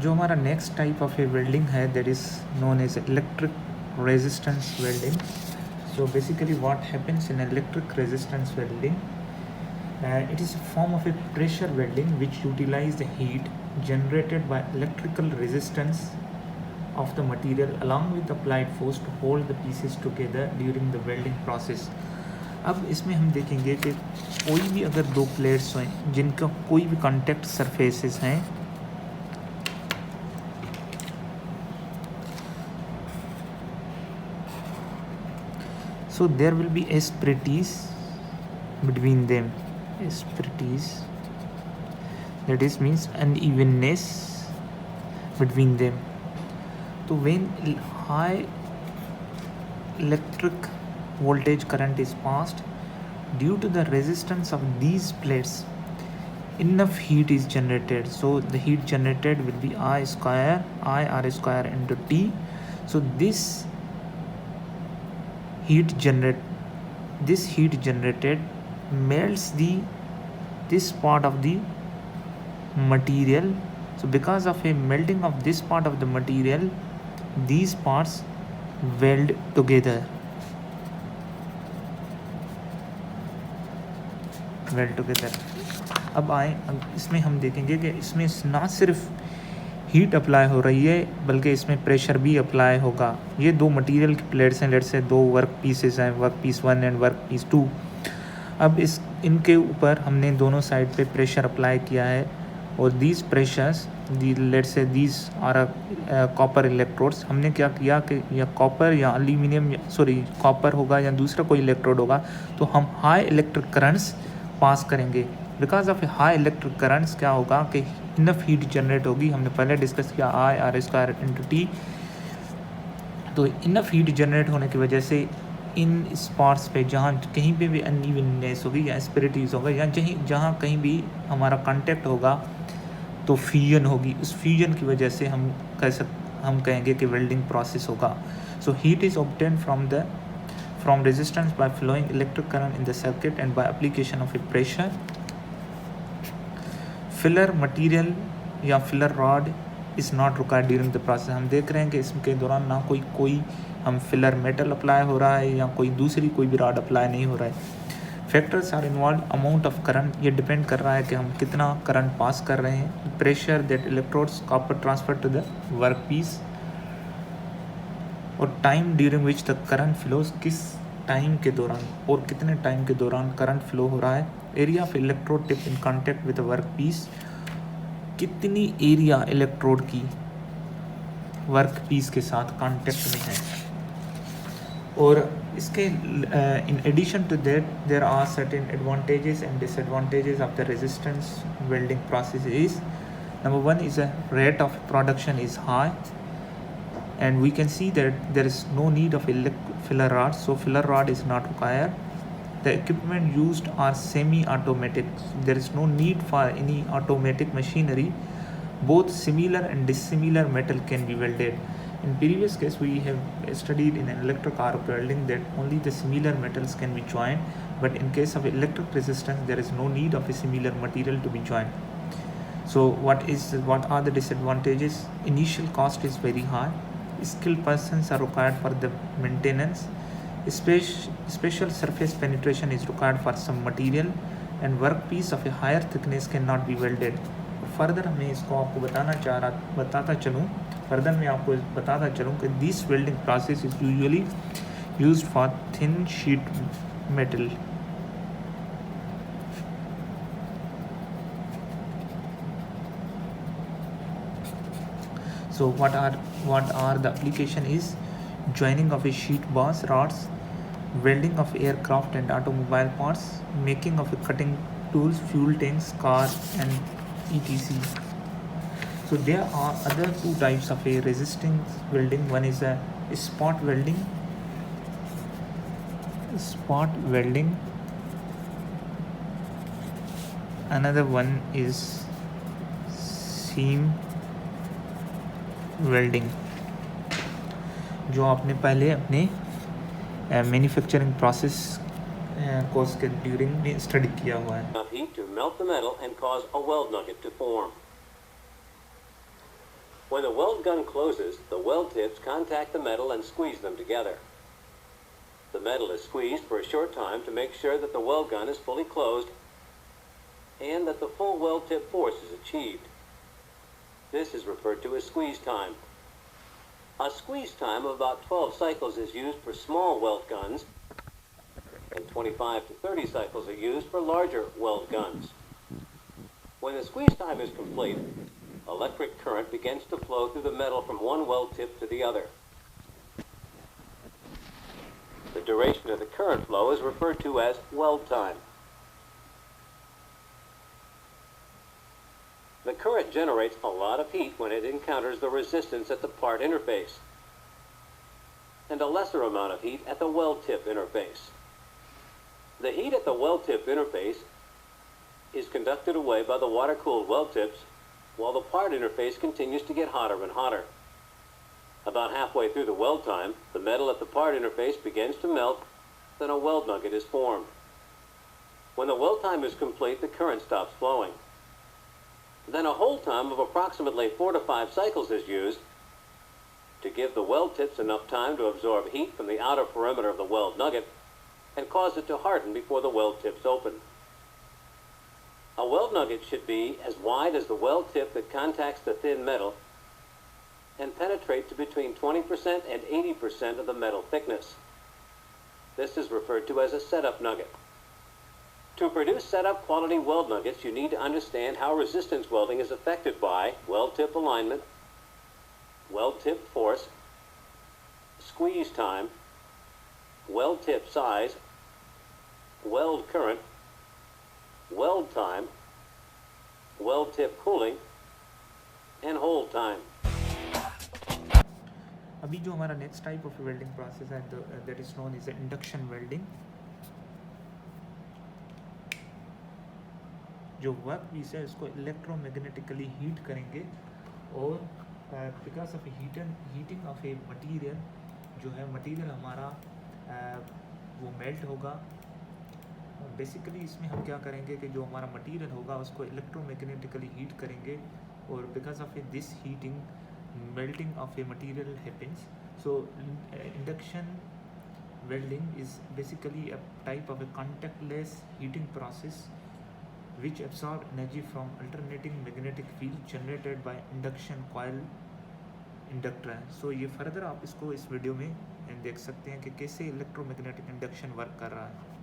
जो हमारा next type of a welding है that is known as electric resistance welding. So basically what happens in electric resistance welding, it is a form of a pressure welding which utilize the heat generated by electrical resistance of the material along with applied force to hold the pieces together during the welding process. अब इसमें हम देखेंगे कि कोई भी अगर दो plates हैं जिनका कोई भी कॉन्टैक्ट सरफेसेस हैं, so there will be asperities between them. Asperities, that is means unevenness between them. So when high electric voltage current is passed, due to the resistance of these plates, enough heat is generated. So the heat generated will be I r square into T. So this heat generated melts this part of the material. So because of a melting of this part of the material, these parts weld together. अब इसमें हम देखेंगे कि इसमें ना सिर्फ heat apply हो रही है बल्कि इसमें प्रेशर भी अप्लाई होगा. ये दो मटेरियल की प्लेट्स हैं, लेट से दो वर्क पीसेस हैं, work piece 1 and work piece 2. अब इनके ऊपर हमने दोनों साइड पे प्रेशर अप्लाई किया है और दीज प्रेशर्स लेट से दीज आर कॉपर इलेक्ट्रोड्स. हमने क्या किया कि या कॉपर या एल्यूमिनियम कॉपर होगा या दूसरा कोई इलेक्ट्रोड होगा तो हम हाई इलेक्ट्रिक करंट्स पास करेंगे. Because of high electric currents क्या होगा कि इनफ हीट जनरेट होगी. हमने पहले डिस्कस किया आई r स्क्वायर इंटू टी. तो इनफ हीट जनरेट होने की वजह से इन स्पॉट्स पे जहाँ कहीं पे भी अनइवननेस होगी या एस्पेरिटीज़ होगा या जहाँ कहीं भी हमारा कांटेक्ट होगा तो फ्यूजन होगी. उस फ्यूजन की वजह से हम कहेंगे कि वेल्डिंग प्रोसेस होगा. So heat is obtain from resistance by flowing electric current in the circuit and by application of a pressure. Filler material या filler rod is not required during the process. हम देख रहे हैं कि इसके दौरान ना कोई हम फिलर मेटल अप्लाई हो रहा है या कोई भी रॉड अप्लाई नहीं हो रहा है. Factors are involve amount of current, ये डिपेंड कर रहा है कि हम कितना करंट पास कर रहे हैं. Pressure that electrodes copper transfer to the work piece और time during which the current flows, किस टाइम के दौरान और कितने टाइम के दौरान करंट फ्लो हो रहा है. Area of electrode tip in contact with work piece, कितनी एरिया इलेक्ट्रोड की वर्क पीस के साथ कांटेक्ट में है. और इसके in addition to that there are certain advantages and disadvantages of the resistance welding process. Is number 1 is a rate of production is high and we can see that there is no need of filler rod, so filler rod is not required. The equipment used are semi-automatic, there is no need for any automatic machinery. Both similar and dissimilar metal can be welded. In previous case we have studied in electric arc welding that only the similar metals can be joined, but in case of electric resistance there is no need of a similar material to be joined. So what are the disadvantages? Initial cost is very high, skilled persons are required for the maintenance, special surface penetration is required for some material, and workpiece of a higher thickness cannot be welded. Further मैं इसको आपको बताता चलूँ कि this welding process is usually used for thin sheet metal. So what are the application is joining of a sheet bars, rods, welding of aircraft and automobile parts, making of a cutting tools, fuel tanks, car and etc. So there are other two types of a resisting welding. One is a spot welding. Another one is seam welding, जो आपने पहले अपने manufacturing process course के during में study किया हुआ है. When the weld gun closes, the weld tips contact the metal and squeeze them together. The metal is squeezed for a short time to make sure that the weld gun is fully closed and that the full weld tip force is achieved. This is referred to as squeeze time. A squeeze time of about 12 cycles is used for small weld guns, and 25 to 30 cycles are used for larger weld guns. When the squeeze time is complete, electric current begins to flow through the metal from one weld tip to the other. The duration of the current flow is referred to as weld time. The current generates a lot of heat when it encounters the resistance at the part interface, and a lesser amount of heat at the weld tip interface. The heat at the weld tip interface is conducted away by the water-cooled weld tips, while the part interface continues to get hotter and hotter. About halfway through the weld time, the metal at the part interface begins to melt, then a weld nugget is formed. When the weld time is complete, the current stops flowing. Then a hold time of approximately 4 to 5 cycles is used to give the weld tips enough time to absorb heat from the outer perimeter of the weld nugget and cause it to harden before the weld tips open. A weld nugget should be as wide as the weld tip that contacts the thin metal and penetrate to between 20% and 80% of the metal thickness. This is referred to as a setup nugget. To produce setup quality weld nuggets, you need to understand how resistance welding is affected by weld tip alignment, weld tip force, squeeze time, weld tip size, weld current, weld time, weld tip cooling, and hold time. अभी जो हमारा next type of welding process है that is known as induction welding. जो work piece है उसको electromagnetically heat करेंगे और because of heating of a material जो है मटेरियल हमारा वो मेल्ट होगा. बेसिकली इसमें हम क्या करेंगे कि जो हमारा मटेरियल होगा उसको इलेक्ट्रोमैग्नेटिकली हीट करेंगे और because of this heating melting of a material happens. So induction welding is basically a type of a contactless heating process which absorb energy from alternating magnetic field generated by induction coil inductor है. सो ये further आप इसको इस video में देख सकते हैं कि कैसे इलेक्ट्रोमैग्नेटिक इंडक्शन वर्क कर रहा है.